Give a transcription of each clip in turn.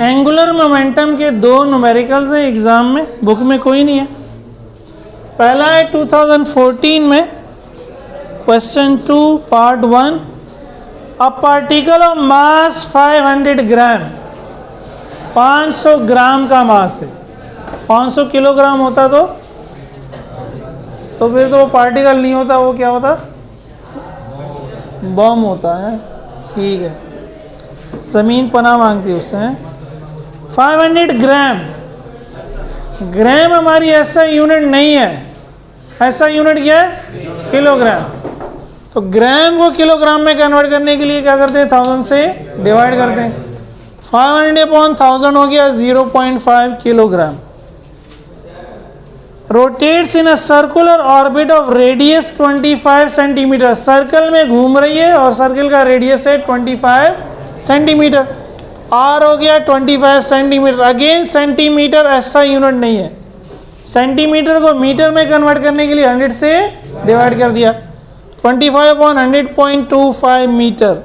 Angular momentum के दो numericals हैं एग्जाम में, बुक में कोई नहीं है। पहला है 2014 में question 2 part 1, a particle of मास 500 ग्राम, 500 ग्राम का मास है। 500 किलोग्राम होता तो फिर तो वो पार्टिकल नहीं होता, वो क्या होता, बम होता है। ठीक है, जमीन पनाह मांगती है उससे। 500 ग्राम, ग्राम हमारी ऐसा यूनिट नहीं है, ऐसा यूनिट क्या है, किलोग्राम। तो ग्राम को किलोग्राम में कन्वर्ट करने के लिए क्या करते हैं, 1000 से डिवाइड करते हैं। 500/1000 हो गया 0.5 kilogram. Rotates in a circular orbit of radius 25 centimetre, circle में घूम रही है और सर्कल का रेडियस है 25 सेंटीमीटर। आर हो गया 25 सेंटीमीटर। अगेन सेंटीमीटर ऐसा यूनिट नहीं है, सेंटीमीटर को मीटर में कन्वर्ट करने के लिए 100 से डिवाइड कर दिया। 25/100.25 metre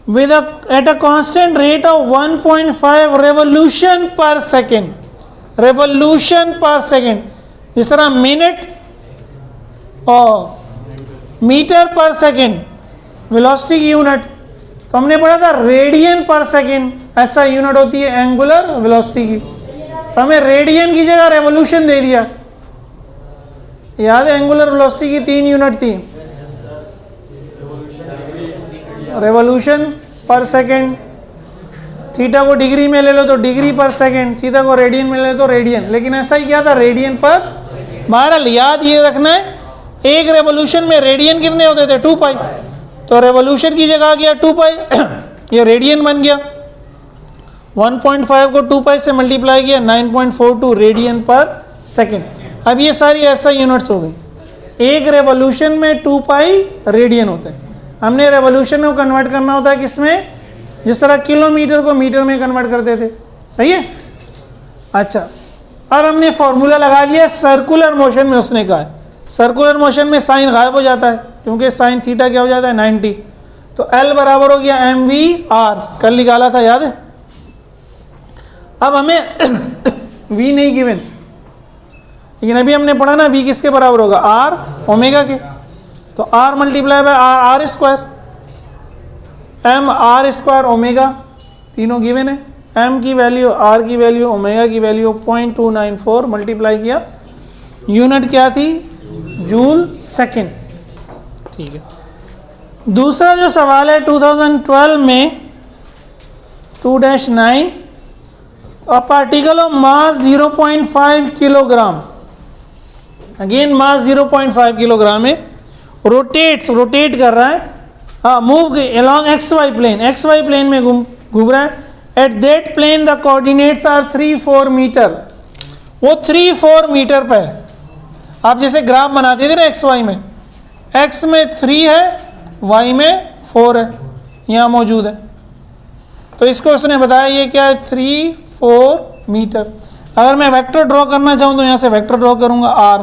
with at a constant rate of 1.5 revolution per second, revolution per second। जिस तरह मिनट और मीटर पर सेकेंड वेलोसिटी की यूनिट, तो हमने पढ़ा था रेडियन पर सेकेंड ऐसा यूनिट होती है एंगुलर वेलोसिटी की। तो हमें रेडियन की जगह रेवोल्यूशन दे दिया। याद है एंगुलर वेलोसिटी की 3 यूनिट थी, रेवोल्यूशन पर सेकेंड, थीटा को डिग्री में ले लो तो डिग्री पर सेकेंड, थीटा को रेडियन में ले लो तो रेडियन। लेकिन ऐसा ही क्या था, रेडियन पर। बहरहाल याद ये रखना है, एक रेवोल्यूशन में रेडियन कितने होते थे, 2 पाई। तो रेवोल्यूशन की जगह आ गया 2 पाई, ये रेडियन बन गया। 1.5 को 2 पाई से मल्टीप्लाई किया, 9.42 रेडियन पर सेकेंड। अब ये सारी ऐसा यूनिट्स हो गई। एक रेवोल्यूशन में 2 पाई रेडियन होते हैं। हमने रेवोल्यूशन को कन्वर्ट करना होता है किसमें, जिस तरह किलोमीटर को मीटर में कन्वर्ट करते थे। सही है। अच्छा, अब हमने फॉर्मूला लगा लिया सर्कुलर मोशन में। उसने कहा है सर्कुलर मोशन में साइन गायब हो जाता है, क्योंकि साइन थीटा क्या हो जाता है, 90। तो L बराबर हो गया mv/r, कल निकाला था याद है। अब हमें v नहीं गिवन, लेकिन अभी हमने पढ़ा ना v किसके बराबर होगा, r ओमेगा के। तो r multiply by r square, m/r² omega, तीनों गिवन है। m की वैल्यू, r की वैल्यू, ओमेगा की वैल्यू 0.294 मल्टीप्लाई किया, यूनिट क्या थी, जूल सेकेंड। ठीक है। दूसरा जो सवाल है 2012 में 2-9, a particle of mass 0.5 kilogram, again mass 0.5 kilogram है, रोटेट कर रहा है, move along XY plane, XY plane में घूम रहा है। At that plane the coordinates are 3-4 metre, वो 3-4 मीटर पे है। आप जैसे ग्राफ बनाते थे ना XY में, X में 3 है, Y में 4 है, यहाँ मौजूद है। तो इसको उसने बताया ये क्या है, 3-4 मीटर। अगर मैं वेक्टर ड्रॉ करना चाहूँ तो यहाँ से वेक्टर ड्रॉ करूँगा R,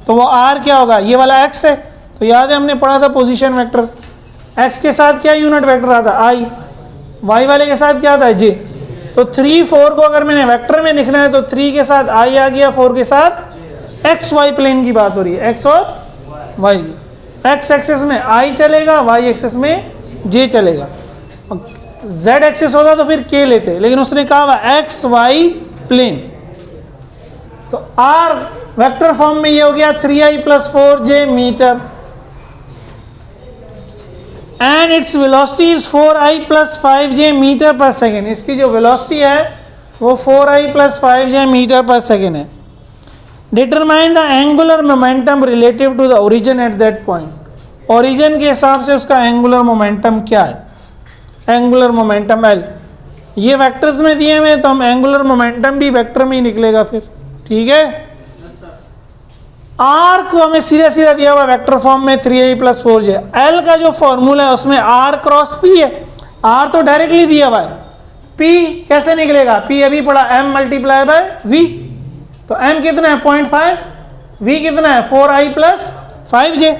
तो वो R क्या होगा, ये वाला X है। तो याद है हमने पढ़ा था पोजीशन वेक्टर, X के साथ क्या यूनिट वेक्टर आता है, I, Y वाले के साथ क्या आता है, J। तो 3-4 को अगर मैंने वेक्टर में लिखना है तो 3 के साथ I आ गया, 4 के साथ XY प्लेन की बात हो रही है, X और Y की। X एक्सिस में I चलेगा, Y एक्सिस में J चलेगा। Z एक्सिस होता तो फिर K लेते, लेकिन उसने कहा हुआ XY प्लेन। तो R वेक्टर फॉर्म में ये हो गया 3I + 4J metre, and its velocity is 4I + 5J metre per second. इसकी जो वेलोसिटी है वो 4I + 5J metre per second है। Determine the angular momentum relative to the origin at that point, origin के हिसाब से उसका एंगुलर मोमेंटम क्या है, एंगुलर मोमेंटम L। ये वेक्टर्स में दिए हुए तो हम एंगुलर मोमेंटम भी वेक्टर में ही निकलेगा फिर। ठीक है। R को हमें सीधा सीधा दिया हुआ वेक्टर फॉर्म में 3I + 4J। L का जो फॉर्मूला है उसमें R क्रॉस P है, R तो डायरेक्टली दिया हुआ है, P कैसे निकलेगा, P अभी पड़ा M × V। तो M कितना है 0.5, V कितना है 4I + 5J।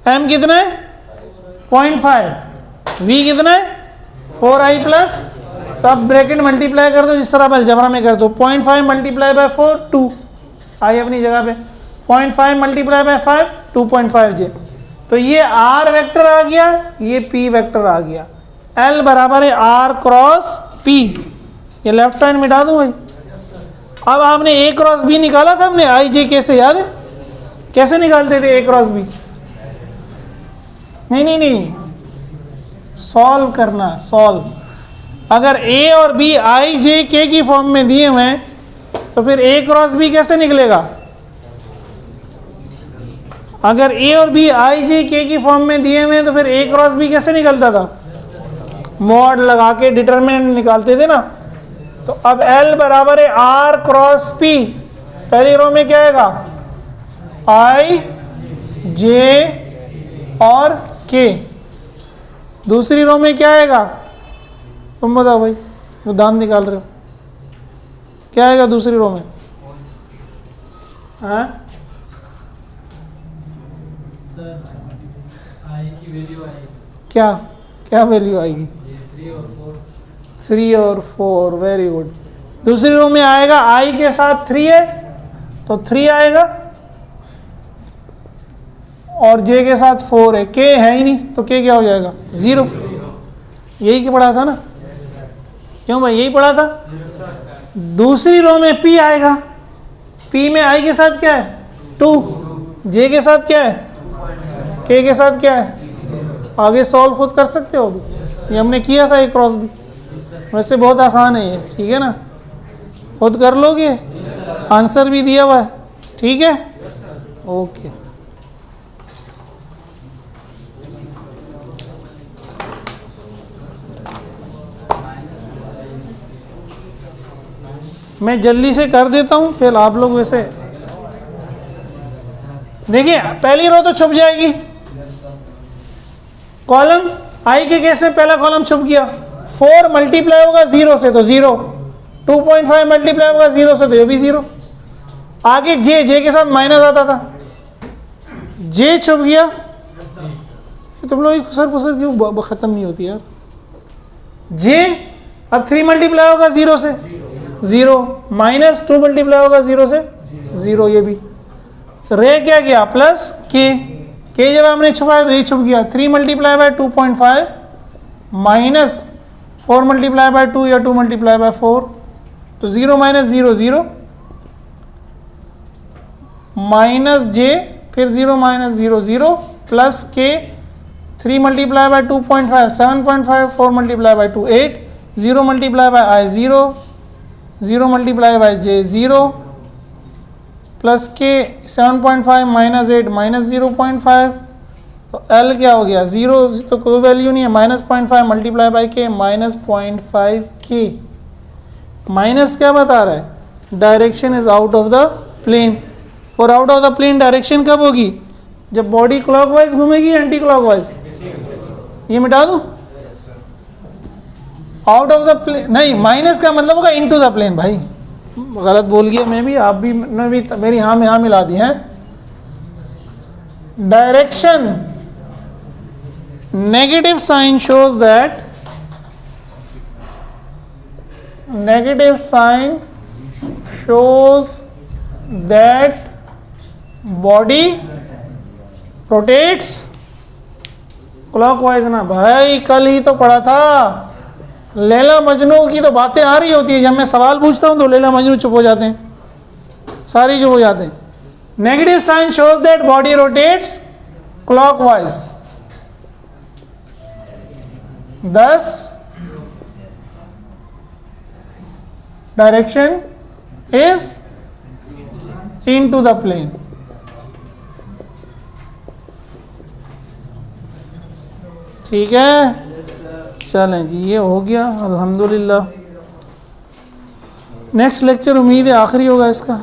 m कितना है 0.5, v कितना है 4i प्लस, तो अब ब्रैकेट मल्टीप्लाई कर दो जिस तरह आप अलजबरा में कर दो, 0.5 मल्टीप्लाई बाय 4 2 आई अपनी जगह पे, 0.5 मल्टीप्लाई बाय 5 2.5j, तो ये r वेक्टर आ गया, ये p वेक्टर आ गया, l बराबर है r क्रॉस p, ये लेफ्ट साइड मिटा दूं भाई। अब आपने a क्रॉस b निकाला था हमने i j k से, याद है कैसे निकालते थे a क्रॉस b? नहीं सॉल्व करना, सॉल्व। अगर a और b i j k की फॉर्म में दिए हुए हैं तो फिर a क्रॉस b कैसे निकलेगा? अगर a और b i j k की फॉर्म में दिए हुए हैं तो फिर a क्रॉस b कैसे निकलता था? मॉड लगा के डिटरमिनेंट निकालते थे ना। तो अब L बराबर है R क्रॉस P, पहली रो में क्या आएगा I J और K, दूसरी रो में क्या आएगा तुम बताओ भाई, वो दान निकाल रहे हो, क्या आएगा दूसरी रो में? हाँ क्या क्या वैल्यू आएगी? 3 और 4, वेरी गुड। दूसरी रो में आएगा i के साथ 3 है तो 3 आएगा, और j के साथ 4 है, k है ही नहीं तो k क्या हो जाएगा 0। यही क्या पढ़ा था ना, क्यों भाई यही पढ़ा था। दूसरी रो में p आएगा, p में i के साथ क्या है 2, j के साथ क्या है, k के साथ क्या है, आगे सॉल्व खुद कर सकते हो, ये हमने किया था एक क्रॉस भी, वैसे बहुत आसान है ये, ठीक है ना, खुद कर लोगे, आंसर भी दिया हुआ है, ठीक है, ओके। मैं जल्दी से कर देता हूं, फिर आप लोग वैसे देखिए, पहली रो तो छुप जाएगी, कॉलम आई के केस में पहला कॉलम छुप गया, 4 मल्टीप्लाई होगा 0 से तो 0, 2.5 मल्टीप्लाई होगा 0 से तो ये भी 0, आगे जे के साथ माइनस आता था, जे छुप गया, तुम लोग खुसर फुसर क्यों खत्म नहीं होती यार, जे अब 3 मल्टीप्लाई होगा 0 से 0, माइनस 2 मल्टीप्लाई होगा 0 से 0, ये भी रे क्या गया प्लस के जब हमने छुपाया तो ये छुप गया, 3 multiply by 2.5 minus 4 multiply by 2 या 2 मल्टीप्लाई बाय 4, तो 0 माइनस 0 0 माइनस जे, फिर 0 माइनस 0 0 प्लस के, 3 multiply by 2.5 7.5, 4 multiply by 2 8, 0 multiply by I 0, 0 multiply by J 0 plus के 7.5 माइनस 8 माइनस 0.5, तो L क्या हो गया 0, तो कोई वैल्यू नहीं है, माइनस 0.5 मल्टीप्लाई बाय के माइनस 0.5 के, माइनस क्या बता रहा है, direction is out of the plane, और out of the plane direction कब होगी, जब बॉडी क्लॉकवाइज घूमेगी एंटी क्लॉकवाइज, ये मिटा दूं, आउट ऑफ द प्लेन नहीं, माइनस का मतलब होगा इनटू द प्लेन, भाई गलत बोल गया मैं भी, आप भी, मैं भी, मेरी हाँ में हाँ मिला दी है। Direction negative sign shows that, negative sign shows that body rotates clockwise ना, भाई कल ही तो पढ़ा था, लैला मजनू की तो बातें आ रही होती है, जब मैं सवाल पूछता हूँ तो लैला मजनू चुप हो जाते हैं, सारी चुप हो जाते हैं। Negative sign shows that body rotates clockwise, thus direction is into the plane। ठीक है, चलें जी, ये हो गया अल्हम्दुलिल्लाह। नेक्स्ट लेक्चर उम्मीद है आखिरी होगा इसका।